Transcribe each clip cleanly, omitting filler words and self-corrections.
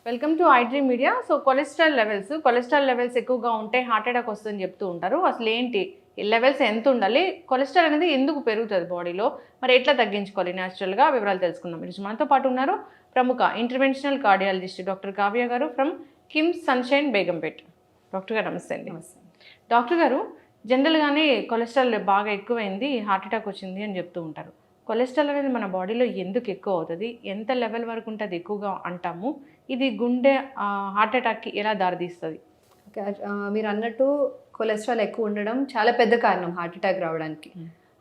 Welcome to iDream media. So cholesterol levels ఎక్కువగా ఉంటే heart attack వస్తుందని చెప్తూ ఉంటారు. అసలు ఏంటి ఈ లెవెల్స్ ఎంత ఉండాలి, కొలెస్ట్రాల్ అనేది ఎందుకు పెరుగుతుంది బాడీలో, మరి ఎట్లా తగ్గించుకోవాలి న్యాచురల్గా, వివరాలు తెలుసుకుందాం. మీరు మనతో పాటు ఉన్నారు ప్రముఖ ఇంటర్వెన్షనల్ కార్డియాలజిస్ట్ డాక్టర్ కావ్య గారు from KIMS sunshine Begumpet. Doctor గారు నమస్తే అండి. నమస్తే. డాక్టర్ గారు, జనరల్గానే కొలెస్ట్రాల్ బాగా ఎక్కువైంది, హార్ట్ అటాక్ వచ్చింది అని చెప్తూ ఉంటారు. కొలెస్ట్రాల్ అనేది మన బాడీలో ఎందుకు ఎక్కువ అవుతుంది, ఎంత లెవెల్ వరకు ఉంటుంది ఎక్కువగా అంటాము, ఇది గుండె హార్ట్ అటాక్కి ఎలా దారితీస్తుంది? మీరు అన్నట్టు కొలెస్ట్రాల్ ఎక్కువ ఉండడం చాలా పెద్ద కారణం హార్ట్ అటాక్ రావడానికి.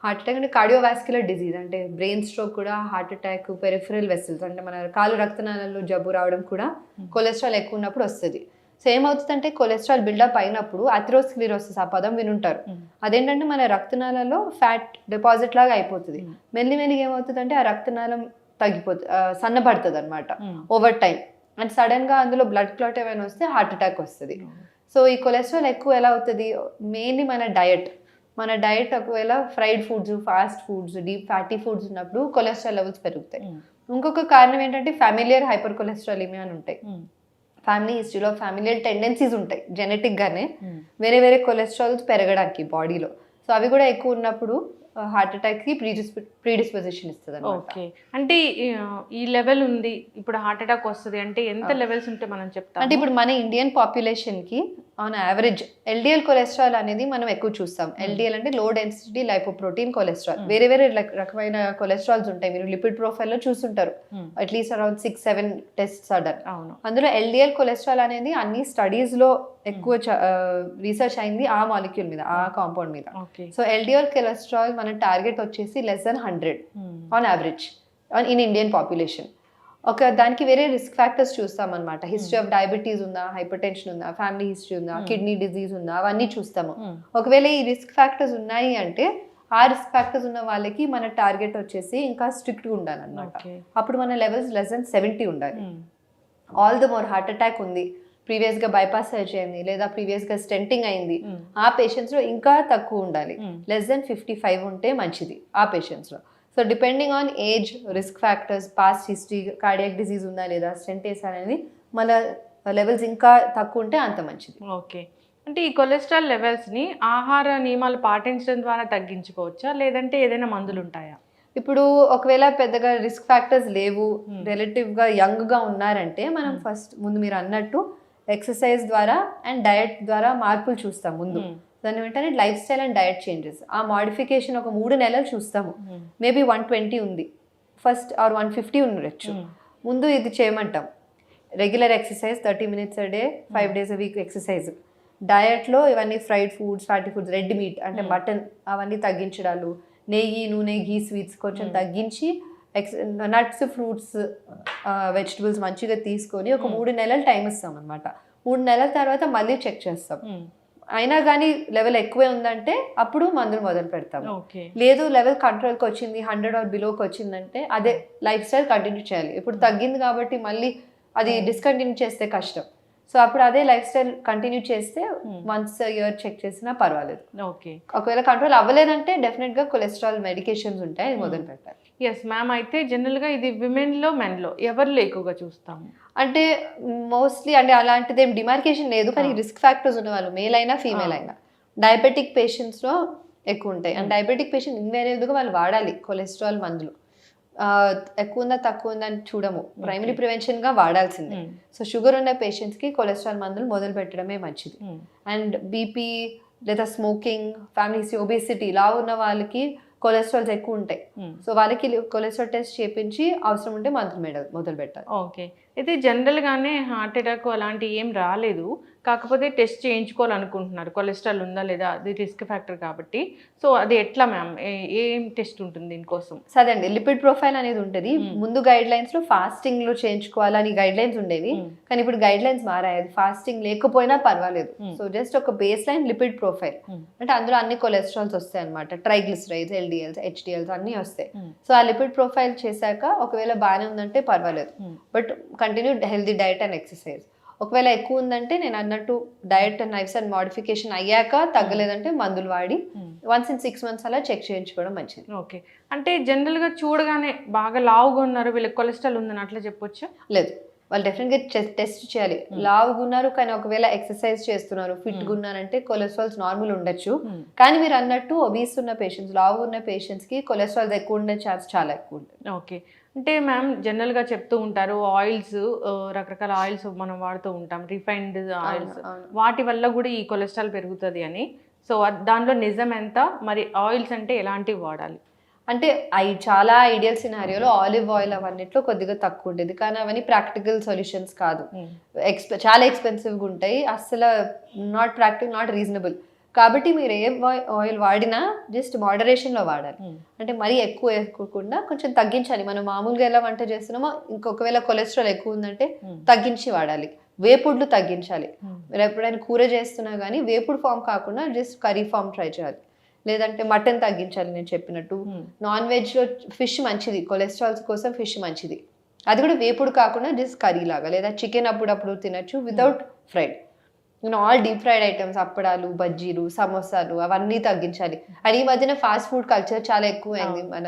హార్ట్ అటాక్ అంటే కార్డియోవాస్క్యులర్ డిజీజ్, అంటే బ్రెయిన్ స్ట్రోక్ కూడా హార్ట్ అటాక్, పెరిఫరల్ వెసిల్స్ అంటే మన కాలు రక్తనాళాల్లో జబ్బు రావడం కూడా కొలెస్ట్రాల్ ఎక్కువ ఉన్నప్పుడు వస్తుంది. సో ఏమవుతుందంటే కొలెస్ట్రాల్ బిల్డప్ అయినప్పుడు అథెరోస్క్లెరోసిస్, ఆ పదం వినుంటారు. అదేంటంటే మన రక్తనాళాల్లో ఫ్యాట్ డిపాజిట్ లాగా అయిపోతుంది. మెల్లిమెల్లిగా ఏమవుతుందంటే ఆ రక్తనాళం తగ్గిపోతుంది, సన్నబడుతుంది అనమాట ఓవర్ టైం. అండ్ సడన్గా అందులో బ్లడ్ క్లాట్ ఏమైనా వస్తే హార్ట్ అటాక్ వస్తుంది. సో ఈ కొలెస్ట్రాల్ ఎక్కువ ఎలా అవుతుంది, మెయిన్లీ మన డయట్ ఒకవేళ fried foods, fast foods, deep fatty foods ఉన్నప్పుడు కొలెస్ట్రాల్ లెవెల్స్ పెరుగుతాయి. ఇంకొక కారణం ఏంటంటే ఫ్యామిలియర్ హైపర్ కొలెస్ట్రాలిమియా అని ఉంటాయి. ఫ్యామిలీ హిస్టరీలో ఫ్యామిలియర్ టెండెన్సీస్ ఉంటాయి జెనెటిక్గానే వేరే వేరే కొలెస్ట్రాల్స్ పెరగడానికి బాడీలో. సో అవి కూడా ఎక్కువ ఉన్నప్పుడు హార్ట్ అటాక్కి ప్రీడిస్పోజిషన్ ఇస్తుంది. ఓకే, అంటే ఈ లెవెల్ ఉంది ఇప్పుడు హార్ట్ అటాక్ వస్తుంది అంటే ఎంత లెవెల్స్ ఉంటే మనం చెప్తాం? అంటే ఇప్పుడు మన ఇండియన్ పాపులేషన్కి ఆన్ యావరేజ్ ఎల్డిఎల్ కొలెస్ట్రాల్ అనేది మనం ఎక్కువ చూస్తాం. ఎల్డిఎల్ అంటే లో డెన్సిటీ లైపోప్రోటీన్ కొలెస్ట్రాల్. వేరే వేరే రకమైన కొలెస్ట్రాల్స్ ఉంటాయి, మీరు లిపిడ్ ప్రొఫైల్లో చూస్తుంటారు. At least around 6-7 tests order. అందులో ఎల్డిఎల్ కొలెస్ట్రాల్ అనేది అన్ని స్టడీస్లో ఎక్కువ రీసెర్చ్ అయింది ఆ మాలిక్యూల్ మీద, ఆ కాంపౌండ్ మీద. సో ఎల్డిఎల్ కొలెస్ట్రాల్ మన టార్గెట్ వచ్చేసి less than 100 on average in Indian population. ఒక దానికి వేరే రిస్క్ ఫ్యాక్టర్స్ చూస్తాం అనమాట. హిస్టరీ ఆఫ్ డయాబెటీస్ ఉందా, హైపర్ టెన్షన్ ఉందా, ఫ్యామిలీ హిస్టరీ ఉందా, కిడ్నీ డిజీజ్ ఉందా, అవన్నీ చూస్తాము. ఒకవేళ ఈ రిస్క్ ఫ్యాక్టర్స్ ఉన్నాయి అంటే ఆ రిస్క్ ఫ్యాక్టర్స్ ఉన్న వాళ్ళకి మన టార్గెట్ వచ్చేసి ఇంకా స్ట్రిక్ట్గా ఉండాలన్నమాట. అప్పుడు మన లెవెల్స్ less than 70 ఉండాలి. All the more heart attack ఉంది, ప్రీవియస్గా బైపాస్ సర్జరీ అయింది, లేదా ప్రీవియస్గా స్టెంటింగ్ అయింది, ఆ పేషెంట్స్లో ఇంకా తక్కువ ఉండాలి. less than 55 ఉంటే మంచిది ఆ పేషెంట్స్లో. So depending on age, risk factors, past history, cardiac disease ఉందా లేదా, స్టెంట్ అనేది మన లెవెల్స్ ఇంకా తక్కువ ఉంటే అంత మంచిది. ఓకే, అంటే ఈ కొలెస్ట్రాల్ లెవెల్స్ని ఆహార నియమాలు పాటించడం ద్వారా తగ్గించుకోవచ్చా, లేదంటే ఏదైనా మందులు ఉంటాయా? ఇప్పుడు ఒకవేళ పెద్దగా రిస్క్ ఫ్యాక్టర్స్ లేవు, రిలేటివ్గా యంగ్గా ఉన్నారంటే మనం ఫస్ట్ ముందు మీరు అన్నట్టు ఎక్సర్సైజ్ ద్వారా అండ్ డయట్ ద్వారా మార్పులు చూస్తాం ముందు. దాని వెంటనే life style and diet changes, ఆ మాడిఫికేషన్ ఒక 3 నెలలు చూస్తాము. మేబీ 120 ఉంది ఫస్ట్, ఆర్ 150 ఉండొచ్చు. ముందు ఇది చేయమంటాం, regular exercise 30 minutes a day, 5 days a week exercise. డయట్లో ఇవన్నీ fried foods, fatty foods, red meat అంటే మటన్ అవన్నీ తగ్గించడాలు, నెయ్యి, నూనె, ఘీ, స్వీట్స్ కొంచెం తగ్గించి నట్స్, ఫ్రూట్స్, వెజిటబుల్స్ మంచిగా తీసుకొని ఒక 3 నెలలు టైం ఇస్తాం అనమాట. 3 నెలల తర్వాత మళ్ళీ చెక్ చేస్తాం. అయినా కానీ లెవెల్ ఎక్కువే ఉందంటే అప్పుడు మందులు మొదలు పెడతాం. లేదు లెవెల్ కంట్రోల్కి వచ్చింది, 100 or బిలోకి వచ్చిందంటే అదే లైఫ్ స్టైల్ కంటిన్యూ చేయాలి. ఇప్పుడు తగ్గింది కాబట్టి మళ్ళీ అది డిస్కంటిన్యూ చేస్తే కష్టం. సో అప్పుడు అదే లైఫ్ స్టైల్ కంటిన్యూ చేస్తే వన్స్ ఇయర్ చెక్ చేసినా పర్వాలేదు. ఓకే, ఒకవేళ కంట్రోల్ అవ్వలేదంటే డెఫినెట్గా కొలెస్ట్రాల్ మెడికేషన్స్ ఉంటాయి, అది మొదలు పెట్టాలి. Yes ma'am. అయితే జనరల్గా ఇది విమెన్లో, మెన్లో ఎవరిలో ఎక్కువగా చూస్తాము? అంటే మోస్ట్లీ అంటే అలాంటిది ఏం డిమార్కేషన్ లేదు, కానీ రిస్క్ ఫ్యాక్టర్స్ ఉన్న వాళ్ళు మేల్ అయినా ఫీమేల్ అయినా. డయాబెటిక్ పేషెంట్స్లో ఎక్కువ ఉంటాయి. అండ్ డయాబెటిక్ పేషెంట్ ఇన్వేరియబుల్గా వాళ్ళు వాడాలి కొలెస్ట్రాల్ మందులు. ఎక్కువ ఉందా తక్కువ ఉందా అని చూడము, ప్రైమరీ ప్రివెన్షన్గా వాడాల్సిందే. సో షుగర్ ఉన్న పేషెంట్స్కి కొలెస్ట్రాల్ మందులు మొదలు పెట్టడమే మంచిది. అండ్ బీపీ లేదా స్మోకింగ్, ఫ్యామిలీ హిస్టరీ, ఒబేసిటీ, ఇలా ఉన్న వాళ్ళకి కొలెస్ట్రాల్స్ ఎక్కువ ఉంటాయి. సో వాళ్ళకి కొలెస్ట్రాల్ టెస్ట్ చేయించి అవసరం ఉంటే మందులు మొదలు పెట్టాలి. ఓకే, అయితే జనరల్గానే హార్ట్ అటాక్ అలాంటివి ఏం రాలేదు, కాకపోతే టెస్ట్ చేయించుకోవాలనుకుంటున్నారు కొలెస్ట్రాల్ ఉందా లేదా, అది రిస్క్ ఫ్యాక్టర్ కాబట్టి. సో అది ఎట్లా మ్యామ్, ఏం టెస్ట్ ఉంటుంది దీనికోసం? సరే అండి, లిపిడ్ ప్రొఫైల్ అనేది ఉంటుంది. ముందు గైడ్ లైన్స్లో ఫాస్టింగ్లో చేయించుకోవాలని గైడ్ లైన్స్ ఉండేవి, కానీ ఇప్పుడు గైడ్ లైన్స్ మారాయి. అది ఫాస్టింగ్ లేకపోయినా పర్వాలేదు. సో జస్ట్ ఒక బేస్ లైన్ లిపిడ్ ప్రొఫైల్, అంటే అందులో అన్ని కొలెస్ట్రాల్స్ వస్తాయి అనమాట, ట్రైగ్లిసరైడ్స్, ఎల్డిఎల్స్, హెచ్డిఎల్స్ అన్నీ వస్తాయి. సో ఆ లిపిడ్ ప్రొఫైల్ చేశాక ఒకవేళ బాగానే ఉందంటే పర్వాలేదు, but continue healthy diet and exercise. ఒకవేళ ఎక్కువ ఉందంటే నేను అన్నట్టు diet and life style modification అయ్యాక తగ్గలేదంటే మందులు వాడి once in 6 months అలా చెక్ చేయించుకోవడం మంచిది. ఓకే, అంటే జనరల్గా చూడగానే బాగా లావుగా ఉన్నారు, వీళ్ళకి కొలెస్ట్రాల్ ఉందని అట్లా చెప్పొచ్చా? లేదు, వాళ్ళు డెఫినెట్గా టెస్ట్ చేయాలి. లావుగా ఉన్నారు కానీ ఒకవేళ ఎక్సర్సైజ్ చేస్తున్నారు, ఫిట్గా ఉన్నారంటే కొలెస్ట్రాల్స్ నార్మల్ ఉండొచ్చు. కానీ మీరు అన్నట్టు ఒబీస్ ఉన్న పేషెంట్స్, లావు ఉన్న పేషెంట్స్కి కొలెస్ట్రాల్ ఎక్కువ ఉండే ఛాన్స్ చాలా ఎక్కువ ఉంటుంది. ఓకే. అంటే మ్యామ్ జనరల్గా చెప్తూ ఉంటారు ఆయిల్స్, రకరకాల ఆయిల్స్ మనం వాడుతూ ఉంటాం, రిఫైన్డ్ ఆయిల్స్, వాటి వల్ల కూడా ఈ కొలెస్ట్రాల్ పెరుగుతుంది అని. సో దానిలో నిజం ఎంత, మరి ఆయిల్స్ అంటే ఎలాంటివి వాడాలి? అంటే అవి చాలా ఐడియల్ సినారియోలో ఆలివ్ ఆయిల్ అవన్నిట్లో కొద్దిగా తక్కువ ఉండేది, కానీ అవన్నీ ప్రాక్టికల్ సొల్యూషన్స్ కాదు. చాలా ఎక్స్పెన్సివ్గా ఉంటాయి, అస్సలు నాట్ ప్రాక్టికల్, నాట్ రీజనబుల్. కాబట్టి మీరు ఏ ఆయిల్ వాడినా జస్ట్ మోడరేషన్లో వాడాలి. అంటే మరీ ఎక్కువ వేసుకోకుండా కొంచెం తగ్గించాలి. మనం మామూలుగా ఎలా వంట చేస్తున్నామో ఇంకొకవేళ కొలెస్ట్రాల్ ఎక్కువ ఉందంటే తగ్గించి వాడాలి. వేపుడులు తగ్గించాలి. మీరు ఎప్పుడైనా కూర చేస్తున్నా కానీ వేపుడు ఫామ్ కాకుండా జస్ట్ కర్రీ ఫామ్ ట్రై చేయాలి. లేదంటే మటన్ తగ్గించాలి. నేను చెప్పినట్టు నాన్ వెజ్లో ఫిష్ మంచిది, కొలెస్ట్రాల్స్ కోసం ఫిష్ మంచిది. అది కూడా వేపుడు కాకుండా జస్ట్ కర్రీ లాగా, లేదా చికెన్ అప్పుడప్పుడు తినచ్చు without fried. All deep fried items, అప్పడాలు, బజ్జీలు, సమోసాలు అవన్నీ తగ్గించాలి. అండ్ ఈ మధ్యన ఫాస్ట్ ఫుడ్ కల్చర్ చాలా ఎక్కువ అయింది మన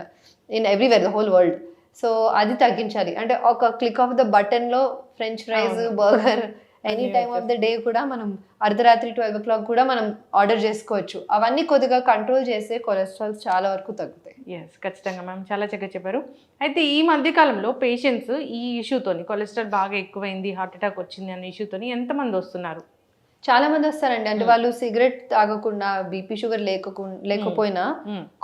in everywhere, the whole world. So అది తగ్గించాలి. అంటే ఒక క్లిక్ ఆఫ్ ద బటన్లో french fries, burger any time of the day కూడా మనం అర్ధరాత్రి 12 o'clock కూడా మనం ఆర్డర్ చేసుకోవచ్చు. అవన్నీ కొద్దిగా కంట్రోల్ చేస్తే కొలెస్ట్రాల్స్ చాలా వరకు తగ్గుతాయి. ఎస్, ఖచ్చితంగా మ్యామ్, చాలా చక్కగా చెప్పారు. అయితే ఈ మధ్యకాలంలో పేషెంట్స్ ఈ ఇష్యూతోని, కొలెస్ట్రాల్ బాగా ఎక్కువైంది, హార్ట్ అటాక్ వచ్చింది అనే ఇష్యూతోని ఎంతమంది వస్తున్నారు? చాలా మంది వస్తారండి. అంటే వాళ్ళు సిగరెట్ తాగకుండా, బీపీ షుగర్ లేకపోయినా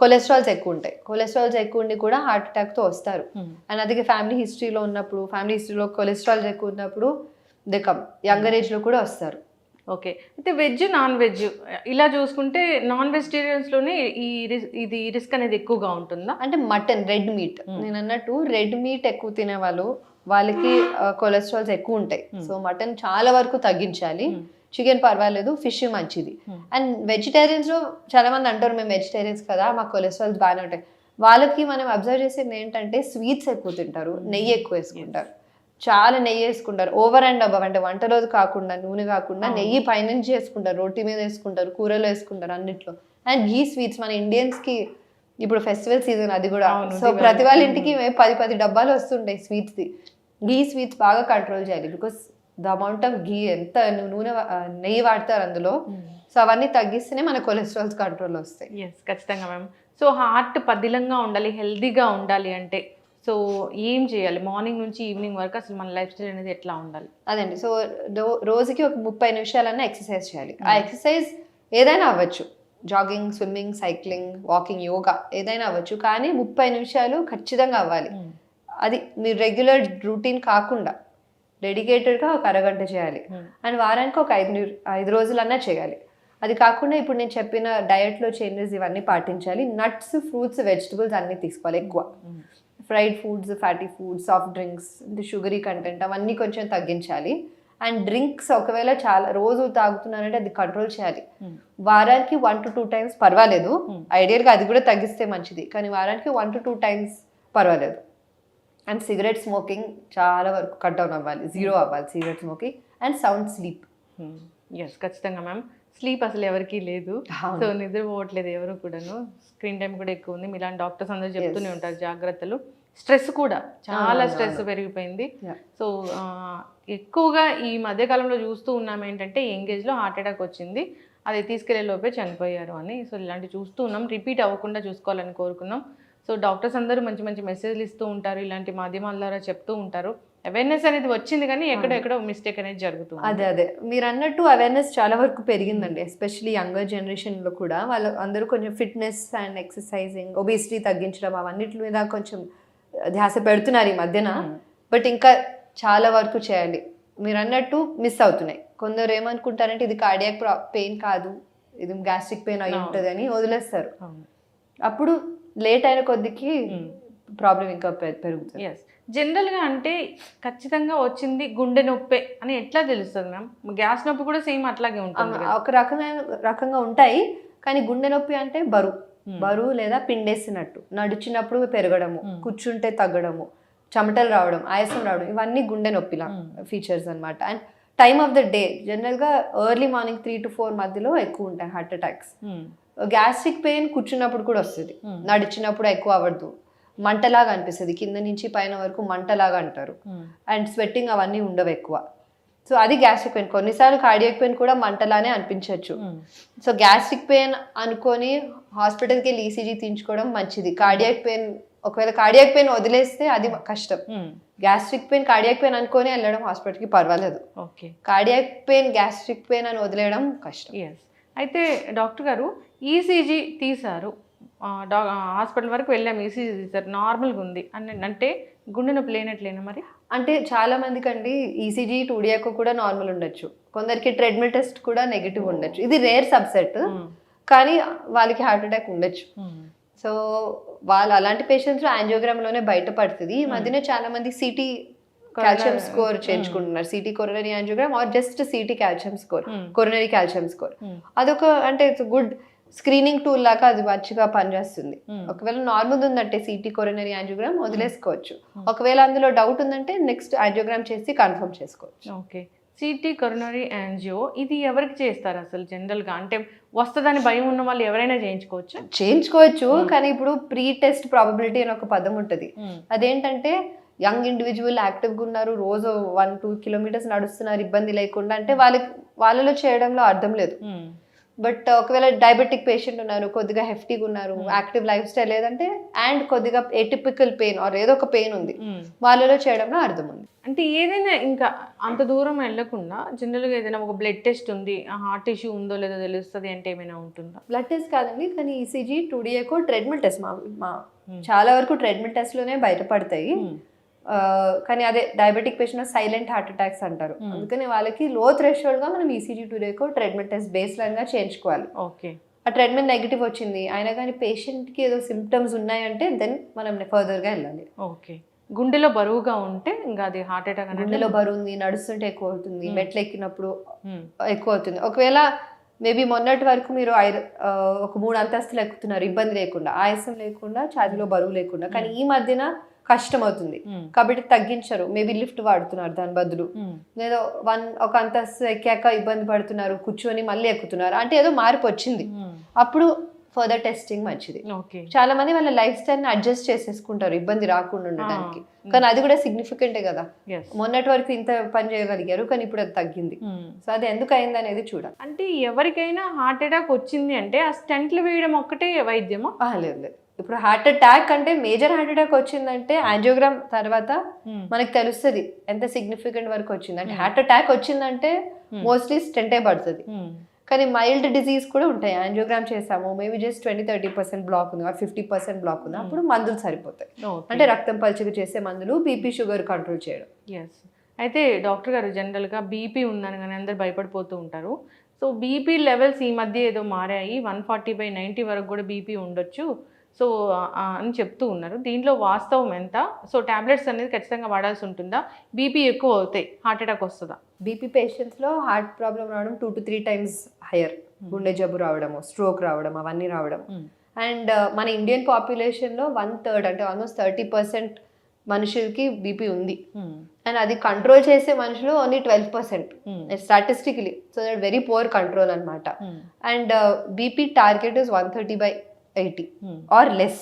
కొలెస్ట్రాల్స్ ఎక్కువ ఉంటాయి. కొలెస్ట్రాల్స్ ఎక్కువ ఉండి కూడా హార్ట్ అటాక్ తో వస్తారు. అండ్ అదే ఫ్యామిలీ హిస్టరీలో కొలెస్ట్రాల్స్ ఎక్కువ ఉన్నప్పుడు దే కమ్, యంగర్ ఏజ్ లో కూడా వస్తారు. ఓకే. అయితే వెజ్, నాన్ వెజ్ ఇలా చూసుకుంటే నాన్ వెజిటేరియన్స్లోనే ఇది రిస్క్ అనేది ఎక్కువగా ఉంటుందా? అంటే మటన్, రెడ్ మీట్, నేను అన్నట్టు రెడ్ మీట్ ఎక్కువ తినే వాళ్ళకి కొలెస్ట్రాల్స్ ఎక్కువ ఉంటాయి. సో మటన్ చాలా వరకు తగ్గించాలి. చికెన్ పర్వాలేదు, ఫిష్ మంచిది. అండ్ వెజిటేరియన్స్లో చాలా మంది అంటారు మేము వెజిటేరియన్స్ కదా మాకు కొలెస్ట్రాల్స్ బాగానే ఉంటాయి. వాళ్ళకి మనం అబ్జర్వ్ చేసేది ఏంటంటే స్వీట్స్ ఎక్కువ తింటారు, నెయ్యి ఎక్కువ వేసుకుంటారు, చాలా నెయ్యి వేసుకుంటారు. ఓవర్ అండ్ అబవ్, అంటే వంటలో కాకుండా, నూనె కాకుండా నెయ్యి పైనుంచి వేసుకుంటారు, రోటీ మీద వేసుకుంటారు, కూరలో వేసుకుంటారు, అన్నిట్లో. అండ్ ఘీ స్వీట్స్ మన ఇండియన్స్కి ఇప్పుడు ఫెస్టివల్ సీజన్ అది కూడా. సో ప్రతి వాళ్ళ ఇంటికి 10 డబ్బాలు వస్తుంటాయి స్వీట్స్ది. ఘీ స్వీట్స్ బాగా కంట్రోల్ చేయాలి. బికాస్ ద అమౌంట్ ఆఫ్ ఘీ, ఎంత నెయ్యి వాడతారు అందులో. సో అవన్నీ తగ్గిస్తేనే మన కొలెస్ట్రాల్స్ కంట్రోల్ వస్తాయి. ఎస్, ఖచ్చితంగా మ్యామ్. సో హార్ట్ పదిలంగా ఉండాలి, హెల్దీగా ఉండాలి అంటే సో ఏం చేయాలి? మార్నింగ్ నుంచి ఈవినింగ్ వరకు అసలు మన లైఫ్ స్టైల్ అనేది ఎట్లా ఉండాలి? అదండి. సో రోజుకి ఒక 30 నిమిషాలన్నా ఎక్సర్సైజ్ చేయాలి. ఆ ఎక్సర్సైజ్ ఏదైనా అవ్వచ్చు, jogging, swimming, cycling, walking, yoga ఏదైనా అవ్వచ్చు. కానీ 30 నిమిషాలు ఖచ్చితంగా అవ్వాలి. అది మీరు రెగ్యులర్ రూటీన్ కాకుండా డెడికేటెడ్గా ఒక అరగంట చేయాలి. అండ్ వారానికి ఒక 5 రోజులన్నా చేయాలి. అది కాకుండా ఇప్పుడు నేను చెప్పిన డయట్లో చేంజెస్ ఇవన్నీ పాటించాలి. నట్స్, ఫ్రూట్స్, వెజిటబుల్స్ అన్నీ తీసుకోవాలి ఎక్కువ. Fried foods, fatty foods, soft drinks, sugary content అవన్నీ కొంచెం తగ్గించాలి. అండ్ డ్రింక్స్ ఒకవేళ చాలా రోజు తాగుతున్నారంటే అది కంట్రోల్ చేయాలి. వారానికి 1 to 2 times పర్వాలేదు. ఐడియల్గా అది కూడా తగ్గిస్తే మంచిది, కానీ వారానికి 1 to 2 times పర్వాలేదు. అండ్ సిగరెట్ స్మోకింగ్ చాలా వరకు కట్ డౌన్ అవ్వాలి, 0 అవ్వాలి cigarette smoking. And sound sleep. Yes, ఖచ్చితంగా మ్యామ్. స్లీప్ అసలు ఎవరికి లేదు. సో నిద్రపోవట్లేదు ఎవరు కూడాను. స్క్రీన్ టైం కూడా ఎక్కువ ఉంది. మీలాంటి డాక్టర్స్ అందరూ చెప్తూనే ఉంటారు జాగ్రత్తలు. స్ట్రెస్ కూడా చాలా స్ట్రెస్ పెరిగిపోయింది. సో ఎక్కువగా ఈ మధ్యకాలంలో చూస్తూ ఉన్నాం ఏంటంటే యంగ్ ఏజ్లో హార్ట్ అటాక్ వచ్చింది, అది తీసుకెళ్లే లోపే చనిపోయారు అని. సో ఇలాంటివి చూస్తూ ఉన్నాం, రిపీట్ అవ్వకుండా చూసుకోవాలని కోరుకున్నాం. సో డాక్టర్స్ అందరూ మంచి మంచి మెసేజ్లు ఇస్తూ ఉంటారు, ఇలాంటి మాధ్యమాల ద్వారా చెప్తూ ఉంటారు. అవేర్నెస్ అనేది వచ్చింది కానీ ఎక్కడెక్కడో మిస్టేక్ అనేది జరుగుతుంది. అదే మీరు అన్నట్టు అవేర్నెస్ చాలా వరకు పెరిగిందండి. ఎస్పెషలీ యంగర్ జనరేషన్లో కూడా వాళ్ళు అందరూ కొంచెం ఫిట్నెస్ అండ్ ఎక్సర్సైజింగ్, ఒబేసిటీ తగ్గించడం అవన్నిటి మీద కొంచెం ధ్యాస పెడుతున్నారు ఈ మధ్యన. బట్ ఇంకా చాలా వరకు చేయాలి. మీరు అన్నట్టు మిస్ అవుతున్నాయి. కొందరు ఏమనుకుంటారంటే ఇది కార్డియాక్ పెయిన్ కాదు, ఇది గ్యాస్ట్రిక్ పెయిన్ అయి ఉంటుంది అని వదిలేస్తారు. అప్పుడు లేట్ అయిన కొద్దికి ప్రాబ్లం ఇంకా పెరుగుతుంది. ఎస్, జనరల్గా అంటే ఖచ్చితంగా వచ్చింది గుండె నొప్పే అని ఎట్లా తెలుస్తుంది మ్యామ్? గ్యాస్ నొప్పి కూడా సేమ్ అట్లాగే ఉంటుంది. ఒక రకంగా ఉంటాయి, కానీ గుండె నొప్పి అంటే బరువు లేదా పిండేసినట్టు, నడిచినప్పుడు పెరగడము, కూర్చుంటే తగ్గడము, చెమటలు రావడం, ఆయాసం రావడం, ఇవన్నీ గుండె నొప్పిలా ఫీచర్స్ అనమాట. And time of the day జనరల్గా ఎర్లీ మార్నింగ్ 3 to 4 మధ్యలో ఎక్కువ ఉంటాయి హార్ట్ అటాక్స్. గ్యాస్ట్రిక్ పెయిన్ కూర్చున్నప్పుడు కూడా వస్తుంది, నడిచినప్పుడు ఎక్కువ అవ్వదు. మంటలాగా అనిపిస్తుంది, కింద నుంచి పైన వరకు మంటలాగా అంటారు. అండ్ స్వెట్టింగ్ అవన్నీ ఉండవు ఎక్కువ. సో అది గ్యాస్ట్రిక్ పెయిన్. కొన్నిసార్లు కార్డియాక్ పెయిన్ కూడా మంటలానే అనిపించవచ్చు. సో గ్యాస్ట్రిక్ పెయిన్ అనుకొని హాస్పిటల్కి వెళ్ళి ఈసీజీ తీయించుకోవడం మంచిది. కార్డియాక్ పెయిన్, ఒకవేళ కార్డియాక్ పెయిన్ వదిలేస్తే అది కష్టం. గ్యాస్ట్రిక్ పెయిన్ కార్డియాక్ పెయిన్ అనుకొని వెళ్ళడం హాస్పిటల్కి పర్వాలేదు. Okay. Cardiac pain gastric pain అని వదిలేయడం కష్టం. అయితే డాక్టర్ గారు ఈసీజీ తీశారు, హాస్పిటల్ వరకు వెళ్ళాము, ఈసీజీ తీశారు, నార్మల్గా ఉంది అని అంటే గుండె నొప్పి లేనట్లేనా మరి? అంటే చాలా మందికి అండి ఈసీజీ 2D ఎకో కూడా నార్మల్ ఉండొచ్చు, కొందరికి ట్రెడ్మిల్ టెస్ట్ కూడా నెగిటివ్ ఉండొచ్చు. ఇది రేర్ సబ్సెట్, కానీ వాళ్ళకి హార్ట్ అటాక్ ఉండొచ్చు. సో వాళ్ళు అలాంటి పేషెంట్స్ యాంజియోగ్రామ్లోనే బయటపడుతుంది. ఈ మధ్యన చాలా మంది సిటీ కాల్షియం స్కోర్ చేర్చుకుంటున్నారు, CT coronary angiogram or just CT calcium score, coronary calcium score. అదొక అంటే ఇట్స్ గుడ్ స్క్రీనింగ్ టూల్ లాగా అది మంచిగా పనిచేస్తుంది. ఒకవేళ నార్మల్ ఉందంటే సిటీ కొరనరీ యాంజియోగ్రామ్ వదిలేసుకోవచ్చు, ఒకవేళ అందులో డౌట్ ఉందంటే నెక్స్ట్ యాంజియోగ్రామ్ చేసి కన్ఫర్మ్ చేసుకోవచ్చు. ఓకే. సిటీ కొరనరీ యాంజియో ఇది ఎవరికి చేస్తారు అసలు జనరల్గా? అంటే వస్తుందని భయం ఉన్న వాళ్ళు ఎవరైనా చేయించుకోవచ్చు, కానీ ఇప్పుడు ప్రీ టెస్ట్ ప్రాబబిలిటీ అని ఒక పదం ఉంటుంది. అదేంటంటే యంగ్ ఇండివిజువల్ యాక్టివ్గా ఉన్నారు, రోజు 1-2 కిలోమీటర్స్ నడుస్తున్నారు ఇబ్బంది లేకుండా అంటే వాళ్ళలో చేయడంలో అర్థం లేదు. బట్ ఒకవేళ డయాబెటిక్ పేషెంట్ ఉన్నారు, కొద్దిగా హెఫ్టీగా ఉన్నారు, యాక్టివ్ లైఫ్ స్టైల్ లేదంటే అండ్ కొద్దిగా ఎటిపికల్ పెయిన్ ఆర్ ఏదో ఒక పెయిన్ ఉంది, వాళ్ళలో చేయడంలో అర్థం ఉంది. అంటే ఏదైనా ఇంకా అంత దూరం వెళ్ళకుండా జనరల్గా ఏదైనా ఒక బ్లడ్ టెస్ట్ ఉంది, హార్ట్ ఇష్యూ ఉందో లేదో తెలుస్తుంది అంటే ఏమైనా ఉంటుందా? బ్లడ్ టెస్ట్ కాదండి, కానీ ECG 2D echo treadmill test మా చాలా వరకు ట్రెడ్మిల్ టెస్ట్లోనే బయటపడతాయి. కానీ అదే diabetic patient silent heart attacks అంటారు, అందుకని వాళ్ళకి లో థ్రెషోల్డ్ గా మనం ECG 2D echo treadmill test baseline గా చేయించుకోవాలి. ఓకే. ఆ ట్రెడ్మిల్ నెగిటివ్ వచ్చింది అయినా కానీ పేషెంట్ కి ఏదో సిమ్టమ్స్ ఉన్నాయంటే దెన్ మనం ఫర్దర్ గా వెళ్ళాలి. ఓకే. గుండెలో బరువుగా ఉంటే ఇంకా అది హార్ట్ అటాక్. గుండెలో బరువు ఉంది, నడుస్తుంటే ఎక్కువ అవుతుంది, మెట్లు ఎక్కినప్పుడు ఎక్కువ అవుతుంది. ఒకవేళ మేబీ మొన్నటి వరకు మీరు ఒక 3 అంతస్తులు ఎక్కుతున్నారు ఇబ్బంది లేకుండా, ఆయాసం లేకుండా, ఛాతీలో బరువు లేకుండా, కానీ ఈ మధ్యన కష్టం అవుతుంది కాబట్టి తగ్గించరు, మేబీ లిఫ్ట్ వాడుతున్నారు దాని బదులు, లేదా ఒక అంతస్తు ఎక్కాక ఇబ్బంది పడుతున్నారు, కూర్చొని మళ్ళీ ఎక్కుతున్నారు అంటే ఏదో మార్పు వచ్చింది, అప్పుడు ఫర్దర్ టెస్టింగ్ మంచిది. చాలా మంది వాళ్ళ లైఫ్ స్టైల్ ని అడ్జస్ట్ చేసేసుకుంటారు ఇబ్బంది రాకుండా ఉండడానికి, కానీ అది కూడా సిగ్నిఫికెంటే కదా. మొన్నటి వరకు ఇంత పని చేయగలిగారు కానీ ఇప్పుడు అది తగ్గింది, సో అది ఎందుకు అయింది అనేది చూడాలి. అంటే ఎవరికైనా హార్ట్ అటాక్ వచ్చింది అంటే ఆ స్టెంట్లు వేయడం ఒక్కటే వైద్యమా? లేదు, ఇప్పుడు హార్ట్ అటాక్ అంటే మేజర్ హార్ట్ అటాక్ వచ్చిందంటే యాంజియోగ్రామ్ తర్వాత మనకు తెలుస్తుంది ఎంత సిగ్నిఫికెంట్ వరకు వచ్చింది. అంటే హార్ట్ అటాక్ వచ్చిందంటే మోస్ట్లీ స్టెంటే పడుతుంది, కానీ మైల్డ్ డిజీజ్ కూడా ఉంటాయి. యాంజియోగ్రామ్ చేసాము మేబీ జస్ట్ 20-30% బ్లాక్ ఉంది, 50% బ్లాక్ ఉంది, అప్పుడు మందులు సరిపోతాయి. అంటే రక్తం పలుచగా చేసే మందులు, బీపీ షుగర్ కంట్రోల్ చేయడం. అయితే డాక్టర్ గారు జనరల్గా బీపీ ఉందని కానీ అందరు భయపడిపోతూ ఉంటారు. సో బీపీ లెవెల్స్ ఈ మధ్య ఏదో మారాయి, 140/90 వరకు కూడా బీపీ ఉండొచ్చు సో అని చెప్తూ ఉన్నారు. దీంట్లో వాస్తవం ఎంత? సో టాబ్లెట్స్ అనేది ఖచ్చితంగా వాడాల్సి ఉంటుందా? బీపీ ఎక్కువ అవుతాయి హార్ట్ అటాక్ వస్తుందా? బీపీ పేషెంట్స్లో హార్ట్ ప్రాబ్లం రావడం 2 to 3 times హయ్యర్, గుండె జబ్బు రావడము, స్ట్రోక్ రావడం, అవన్నీ రావడం. అండ్ మన ఇండియన్ పాపులేషన్లో 1/3 అంటే ఆల్మోస్ట్ 30% మనుషులకి బీపీ ఉంది, అండ్ అది కంట్రోల్ చేసే మనుషులు only 12% statistically. So that very poor control అనమాట. And BP target is 130/80 or less.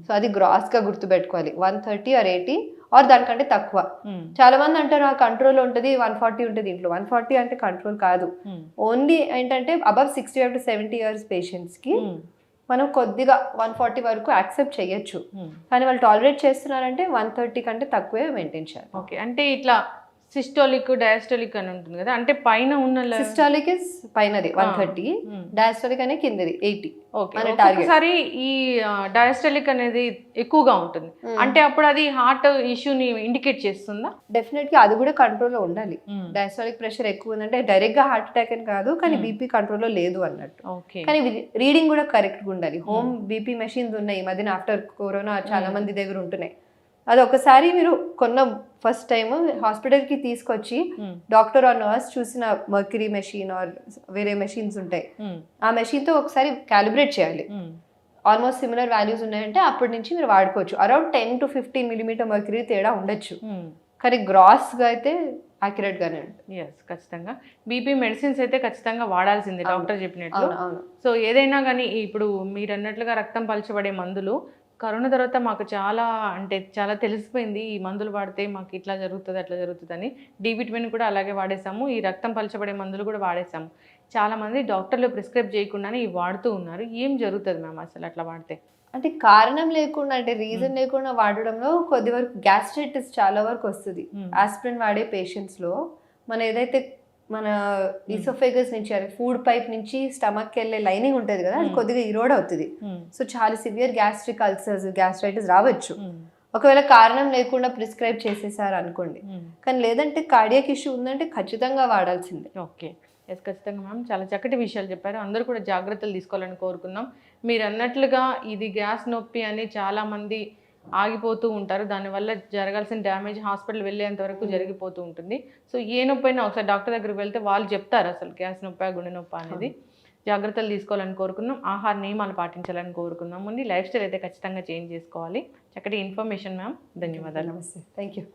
So అది గ్రాస్ గా గుర్తుపెట్టుకోవాలి, 130 or 80 ఆర్ దానికంటే తక్కువ. చాలా మంది అంటారు ఆ కంట్రోల్ ఉంటుంది 140 ఉంటుంది ఇంట్లో, 140 అంటే కంట్రోల్ కాదు. ఓన్లీ ఏంటంటే అబవ్ 65 to 70 years పేషెంట్స్ కి మనం కొద్దిగా 140 వరకు యాక్సెప్ట్ చేయొచ్చు, కానీ వాళ్ళు టాలరేట్ చేస్తున్నారంటే 130 కంటే తక్కువే మెయింటైన్ చేయాలి. ఓకే. అంటే ఇట్లా సిస్టోలిక్ డయాస్టోలిక్ అని ఉంటుంది కదా, అంటే పైన ఉన్న సిస్టాలిక్ ఇస్ పైనది 130, డయాస్టోలిక్ అనే కిందది 80. ఒకసారి ఈ డయాస్టోలిక్ అనేది ఎక్కువగా ఉంటుంది అంటే అప్పుడు అది హార్ట్ ఇష్యూని ఇండికేట్ చేస్తుందా? డెఫినెట్ గా అది కూడా కంట్రోల్లో ఉండాలి. డయాస్టోలిక్ ప్రెషర్ ఎక్కువ ఉందంటే డైరెక్ట్ గా హార్ట్ అటాక్ అని కాదు, కానీ బీపీ కంట్రోల్లో లేదు అన్నట్టు. కానీ రీడింగ్ కూడా కరెక్ట్ గా ఉండాలి. హోమ్ బీపీ మెషిన్స్ ఉన్నాయి ఈ మధ్యన, ఆఫ్టర్ కరోనా చాలా మంది దగ్గర ఉంటున్నాయి. అది ఒకసారి మీరు కొన్న ఫస్ట్ టైం హాస్పిటల్కి తీసుకొచ్చి డాక్టర్ ఆర్ నర్స్ చూసిన మర్క్యూరీ మెషిన్ ఆర్ వేరే మెషిన్స్ ఉంటాయి, ఆ మెషిన్తో ఒకసారి క్యాలిబ్రేట్ చేయాలి. ఆల్మోస్ట్ సిమిలర్ వాల్యూస్ ఉన్నాయంటే అప్పటి నుంచి మీరు వాడుకోవచ్చు. అరౌండ్ 10 to 15 mm మర్క్యూరీ తేడా ఉండొచ్చు, కానీ గ్రాస్గా అయితే యాక్యురేట్ గానే ఉంటుంది. ఖచ్చితంగా బీపీ మెడిసిన్స్ అయితే ఖచ్చితంగా వాడాల్సిందే డాక్టర్ చెప్పినట్లు. సో ఏదైనా కానీ ఇప్పుడు మీరు అన్నట్లుగా రక్తం పలచబడే మందులు కరోనా తర్వాత మాకు చాలా అంటే చాలా తెలిసిపోయింది ఈ మందులు వాడితే మాకు ఇట్లా జరుగుతుంది అట్లా జరుగుతుందని. డి విటమిన్ కూడా అలాగే వాడేసాము, ఈ రక్తం పలచబడే మందులు కూడా వాడేసాము. చాలామంది డాక్టర్లు ప్రిస్క్రైబ్ చేయకుండానే ఇవి వాడుతూ ఉన్నారు. ఏం జరుగుతుంది మ్యామ్ అసలు అట్లా వాడితే? అంటే కారణం లేకుండా అంటే రీజన్ లేకుండా వాడడంలో కొద్ది వరకు గ్యాస్ట్రైటిస్ చాలా వరకు వస్తుంది. ఆస్పిరిన్ వాడే పేషెంట్స్ లో మన ఏదైతే మన ఈసోఫేగస్ నుంచి అంటే ఫుడ్ పైప్ నుంచి స్టమక్ వెళ్ళే లైనింగ్ ఉంటుంది కదా, అది కొద్దిగా ఇరోడ్ అవుతుంది. సో చాలా సివియర్ గ్యాస్ట్రిక్ అల్సర్స్, గ్యాస్ట్రైటిస్ రావచ్చు ఒకవేళ కారణం లేకుండా ప్రిస్క్రైబ్ చేసేసారు అనుకోండి. కానీ లేదంటే కార్డియాక్ ఇష్యూ ఉందంటే ఖచ్చితంగా వాడాల్సిందే. ఓకే, ఎస్, ఖచ్చితంగా మ్యామ్. చాలా చక్కటి విషయాలు చెప్పారు. అందరూ కూడా జాగ్రత్తలు తీసుకోవాలని కోరుకుందాం. మీరు అన్నట్లుగా ఇది గ్యాస్ నొప్పి అని చాలామంది ఆగిపోతూ ఉంటారు. దానివల్ల జరగాల్సిన డ్యామేజ్ హాస్పిటల్ వెళ్ళేంత వరకు జరిగిపోతూ ఉంటుంది. సో ఏ నొప్పి అయినా ఒకసారి డాక్టర్ దగ్గరికి వెళ్తే వాళ్ళు చెప్తారు అసలు గ్యాస్ నొప్పి గుండె నొప్పి అనేది. జాగ్రత్తలు తీసుకోవాలని కోరుకుందాం. ఆహార నియమాలు పాటించాలని కోరుకుందాం. ముందు లైఫ్ స్టైల్ అయితే ఖచ్చితంగా చేంజ్ చేసుకోవాలి. చక్కటి ఇన్ఫర్మేషన్ మ్యామ్, ధన్యవాదాలు. నమస్తే, థ్యాంక్ యూ.